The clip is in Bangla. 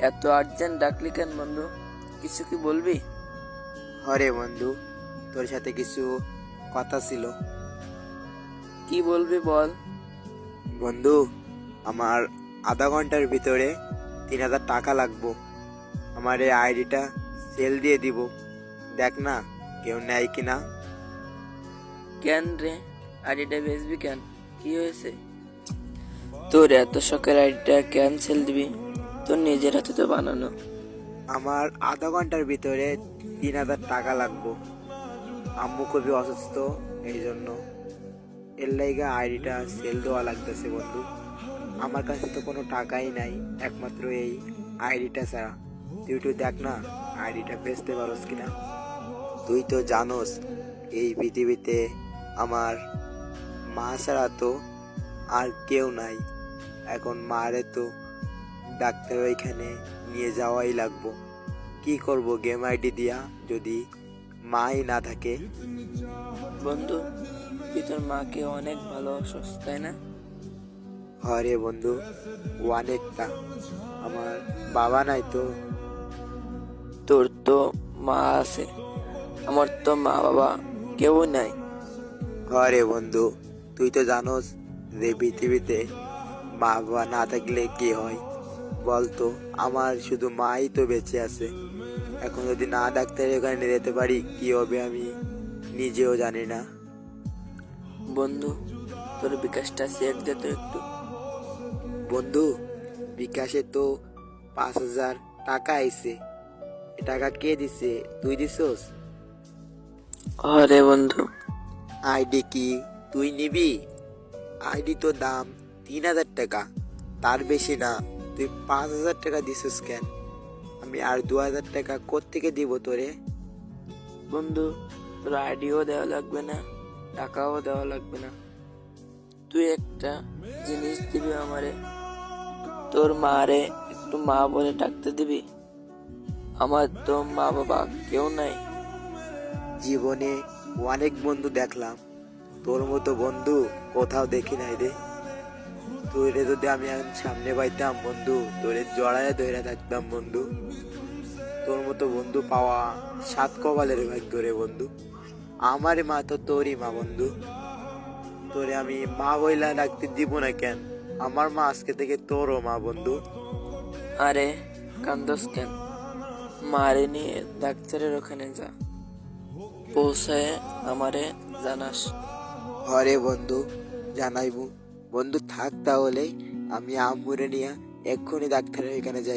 এত আর্জেন্ট ডাকলি কেন বন্ধু? কিছু কি বলবি? হরে বন্ধু, তোর সাথে কিছু কথা ছিল। কি বলবি বল। বন্ধু, আমার আধা ঘন্টার ভিতরে 3,000 টাকা লাগবো। আমার এই আইডিটা সেল দিয়ে দিব, দেখ না কেউ নেয় কিনা। কেন রে, আইডিটা বেচবি কেন? কি হয়েছে? তোর এত শখের আইডিটা ক্যান্সেল দিবি? তোর নিজের হাতে তো বানানো। আমার আধা ঘন্টার ভিতরে 3,000 টাকা লাগবো। আম্মু খুবই অসুস্থ, এই জন্য এর লাইগা আইডিটা সেল দেওয়া লাগতেছে বন্ধু। আমার কাছে তো কোনো টাকাই নাই, একমাত্র এই আইডিটা ছাড়া। তুই একটু দেখ না আইডিটা বেচতে পারোস কিনা। তুই তো জানোস এই পৃথিবীতে আমার মা ছাড়া তো আর কেউ নাই। এখন মারে তো ডাক্তার ওইখানে নিয়ে যাওয়াই লাগবো। কি করব গেম আইডি দিয়া যদি মাই না থাকে? বন্ধু, তুই তোর মাকে অনেক ভালোবাসস তাই না? হরে বন্ধু, অনেকটা। আমার বাবা নাই তো। তোর তো মা আছে, আমার তো মা বাবা কেউ নাই। হরে বন্ধু, তুই তো জানোস যে পৃথিবীতে মা বাবা না থাকলে কি হয় বলতো। আমার শুধু মাই তো বেঁচে আছে। এখন যদি না ডাক্তারের ওখানে নিয়ে যেতে পারি কি হবে আমি নিজেও জানি না। বন্ধু, তোর বিকাশটা চেক দে তো একটু। বন্ধু, বিকাশে তো 5,000 টাকা আইছে। এ টাকা কে দিছে? তুই দিছস? আরে বন্ধু, আইডি কি তুই নিবি? আইডি তো দাম 3,000 টাকা, তার বেশি না। তুই 5,000 টাকা দিছিস কেন? আমি আর 2,000 টাকা কোত্থেকে দিব তোরে? বন্ধু, তোর আইডিও দেওয়া লাগবে না, টাকাও দেওয়া লাগবে না। তুই একটা জিনিস দিবি আমারে, তোর মারে একটু মা বলে ডাকতে দিবি। আমার তো মা বাবা কেউ নাই। জীবনে অনেক বন্ধু দেখলাম, তোর মতো বন্ধু কোথাও দেখি নাই রে। তোরে যদি আমি এখন সামনে পাইতাম বন্ধু, তোরে জড়ায় ধরে থাকতাম বন্ধু। তোর মতো বন্ধু পাওয়া 7 কপালের ভাগ্য রে বন্ধু। আমার মা তো তোরই মা বন্ধু। তোরে আমি মা বইলা ডাকতে দিব না কেন? আমার মা আজকে থেকে তোরও মা বন্ধু। আরে কান্দস কেন? মারে নিয়ে ডাক্তারের ওখানে যা, পৌঁছায় আমারে জানাস। হরে বন্ধু, জানাইবু। বন্ধু থাক তাহলে, আমি আম্মুরে নিয়ে এক্ষুনি ডাক্তারের এখানে যাই।